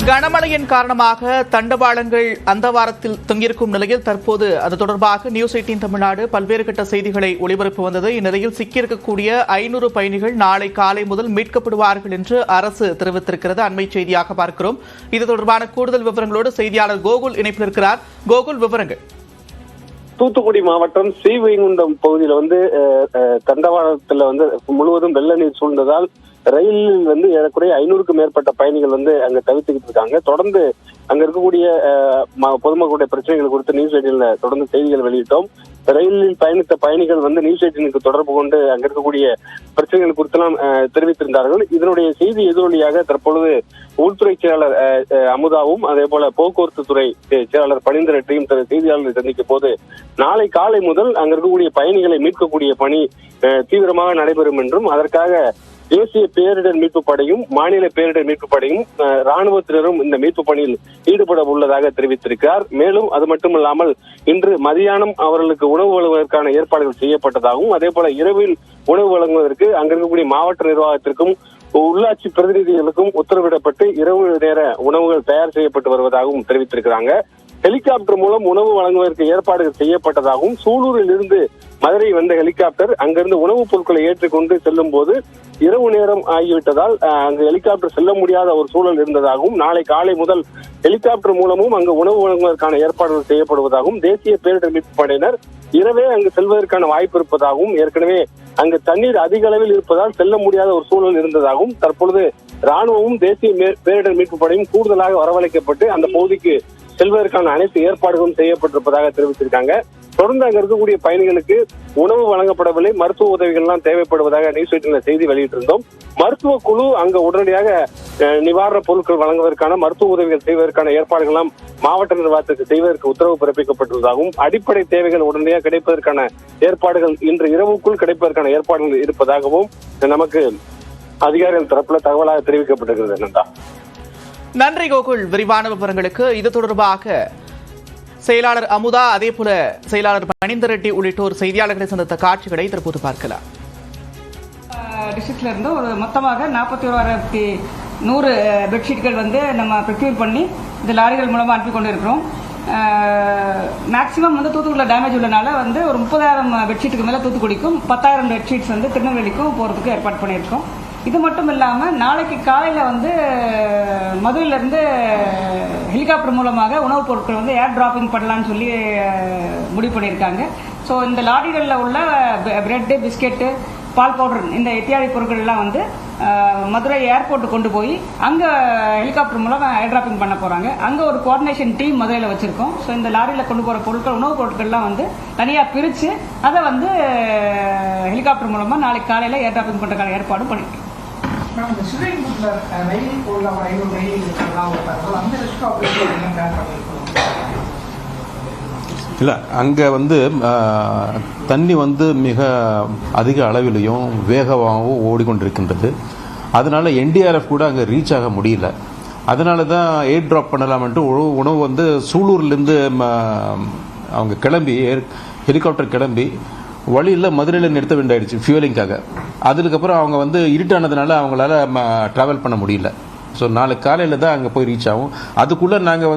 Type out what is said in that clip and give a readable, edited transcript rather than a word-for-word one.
கனமழையின் காரணமாக தண்டவாளங்கள் அந்த வாரத்தில் தொங்கியிருக்கும் நிலையில் தற்போது அது தொடர்பாக நியூஸ் 18 தமிழ்நாடு பல்வேறு கட்ட செய்திகளை ஒளிபரப்பு வந்தது. இந்நிலையில் சிக்கியிருக்கக்கூடிய 500 பயணிகள் நாளை காலை முதல் மீட்கப்படுவார்கள் என்று அரசு தெரிவித்திருக்கிறது. அண்மை செய்தியாக பார்க்கிறோம். இது தொடர்பான கூடுதல் விவரங்களோடு செய்தியாளர் கோகுல் இணைப்பில் இருக்கிறார். கோகுல், விவரங்கள். தூத்துக்குடி மாவட்டம் ஸ்ரீவைகுண்டம் பகுதியில் தண்டவாளத்தில் முழுவதும் வெள்ள நீர் சூழ்ந்ததால் ரயிலில் ஏறக்குறைய 500க்கும் மேற்பட்ட பயணிகள் அங்க தவித்துக்கிட்டு இருக்காங்க. தொடர்ந்து அங்க இருக்கக்கூடிய பொதுமக்களுடைய பிரச்சனைகள் குறித்து நியூஸ் 18ல தொடர்ந்து செய்திகள் வெளியிட்டோம். ரயிலில் பயணித்த பயணிகள் நியூஸ் 18க்கு தொடர்பு கொண்டு அங்க இருக்கக்கூடிய பிரச்சனைகள் குறித்தெல்லாம் தெரிவித்திருந்தார்கள். இதனுடைய செய்தி எதிரொலியாக தற்பொழுது உள்துறை செயலாளர் அமுதாவும் அதே போல போக்குவரத்து துறை செயலாளர் பணிந்த ரெட்டியும் செய்தியாளர்களை சந்திக்கும் போது நாளை காலை முதல் அங்க இருக்கக்கூடிய பயணிகளை மீட்கக்கூடிய பணி தீவிரமாக நடைபெறும் என்றும் அதற்காக தேசிய பேரிடர் மீட்பு படையும் மாநில பேரிடர் மீட்பு படையும் ராணுவத்தினரும் இந்த மீட்பு பணியில் ஈடுபட உள்ளதாக தெரிவித்திருக்கிறார். மேலும் அது மட்டுமல்லாமல் இன்று மதியானம் அவர்களுக்கு உணவு வழங்குவதற்கான ஏற்பாடுகள் செய்யப்பட்டதாகவும் அதே போல இரவில் உணவு வழங்குவதற்கு அங்க இருக்கக்கூடிய மாவட்ட நிர்வாகத்திற்கும் உள்ளாட்சி பிரதிநிதிகளுக்கும் உத்தரவிடப்பட்டு இரவு நேர உணவுகள் தயார் செய்யப்பட்டு வருவதாகவும் தெரிவித்திருக்கிறாங்க. ஹெலிகாப்டர் மூலம் உணவு வழங்குவதற்கு ஏற்பாடுகள் செய்யப்பட்டதாகவும் சூலூரில் இருந்து மதுரை வந்த ஹெலிகாப்டர் அங்கிருந்து உணவுப் பொருட்களை ஏற்றிக்கொண்டு செல்லும் போது இரவு நேரம் ஆகிவிட்டதால் அங்கு ஹெலிகாப்டர் செல்ல முடியாத ஒரு சூழல் இருந்ததாகவும் நாளை காலை முதல் ஹெலிகாப்டர் மூலமும் அங்கு உணவு வழங்குவதற்கான ஏற்பாடுகள் செய்யப்படுவதாகவும் தேசிய பேரிடர் மீட்பு படையினர் இரவே அங்கு செல்வதற்கான வாய்ப்பு இருப்பதாகவும் ஏற்கனவே அங்கு தண்ணீர் அதிக அளவில் இருப்பதால் செல்ல முடியாத ஒரு சூழல் இருந்ததாகவும் தற்பொழுது ராணுவமும் தேசிய பேரிடர் மீட்பு படையும் கூடுதலாக வரவழைக்கப்பட்டு அந்த பகுதிக்கு செல்வதற்கான அனைத்து ஏற்பாடுகளும் செய்யப்பட்டிருப்பதாக தெரிவித்திருக்காங்க. தொடர்ந்து அங்க இருக்கக்கூடிய பயணிகளுக்கு உணவு வழங்கப்படவில்லை, மருத்துவ உதவிகள் எல்லாம் தேவைப்படுவதாக நியூஸ் 18ல செய்தி வெளியிட்டிருந்தோம். மருத்துவ குழு அங்க உடனடியாக நிவாரணப் பொருட்கள் வழங்குவதற்கான மருத்துவ உதவிகள் செய்வதற்கான ஏற்பாடுகள் எல்லாம் மாவட்ட நிர்வாகத்திற்கு செய்வதற்கு உத்தரவு பிறப்பிக்கப்பட்டுள்ளதாகவும் அடிப்படை தேவைகள் உடனடியாக கிடைப்பதற்கான ஏற்பாடுகள் இன்று இரவுக்குள் கிடைப்பதற்கான ஏற்பாடுகள் இருப்பதாகவும் நமக்கு அதிகாரிகள் தரப்புல தகவலாக தெரிவிக்கப்பட்டிருக்கிறது. நன்றா. நன்றி கோகுல், விரிவான விவரங்களுக்கு. இது தொடர்பாக செயலாளர் அமுதா அதே போல செயலாளர் பணிந்த ரெட்டி உள்ளிட்டோர் செய்தியாளர்களை சந்தித்த காட்சிகளை தற்போது பார்க்கலாம். டிஸ்ட்ரிக்ட்ல இருந்து ஒரு மொத்தமாக 41,100 பெட்ஷீட்கள் நம்ம ப்ரொக்யூர் பண்ணி இந்த லாரிகள் மூலமா அனுப்பி கொண்டு இருக்கிறோம். மேக்சிமம் தூத்துக்குடியில் டேமேஜ் உள்ளனால ஒரு 30,000 பெட்ஷீட்டுக்கு மேல தூத்துக்குடிக்கும் 10,000 பெட்ஷீட்ஸ் திருநெல்வேலிக்கும் போறதுக்கு ஏற்பாடு பண்ணியிருக்கோம். இது மட்டும் இல்லாமல் நாளைக்கு காலையில் மதுரையிலேருந்து ஹெலிகாப்டர் மூலமாக உணவுப் பொருட்கள் ஏர் டிராப்பிங் பண்ணலான்னு சொல்லி முடிவு பண்ணியிருக்காங்க. ஸோ இந்த லாரிகளில் உள்ள பிரெட்டு, பிஸ்கெட்டு, பால் பவுடர் இந்த இத்தியாதி பொருட்கள் எல்லாம் மதுரை ஏர்போர்ட்டு கொண்டு போய் அங்கே ஹெலிகாப்டர் மூலம் ஏர் டிராப்பிங் பண்ண போகிறாங்க. அங்கே ஒரு கோஆர்டினேஷன் டீம் மதுரையில் வச்சுருக்கோம். ஸோ இந்த லாரியில் கொண்டு போகிற பொருட்கள், உணவுப் பொருட்கள்லாம் தனியாக பிரித்து அதை ஹெலிகாப்டர் மூலமாக நாளைக்கு காலையில் ஏர் டிராப்பிங் பண்ணுறதுக்கான ஏற்பாடும் பண்ணியிருக்கோம். இல்லை, அங்கே தண்ணி மிக அதிக அளவிலையும் வேகமாகவும் ஓடிக்கொண்டிருக்கின்றது. அதனால என்டிஆர்எஃப் கூட அங்கே ரீச் ஆக முடியல. அதனால தான் ஏர் ட்ராப் பண்ணலாம்ட்டு உணவு சூலூர்லேருந்து அவங்க கிளம்பி ஹெலிகாப்டர் கிளம்பி வழியில் மதுரையில் நிறுத்த வேண்டியாயிடுச்சு ஃபியூலிங்காக. அதுக்கப்புறம் அவங்க இருட்டானதுனால அவங்களால ட்ராவல் பண்ண முடியல. ஸோ நாளைக்கு காலையில் தான் அங்கே போய் ரீச் ஆகும். அதுக்குள்ளே நாங்கள்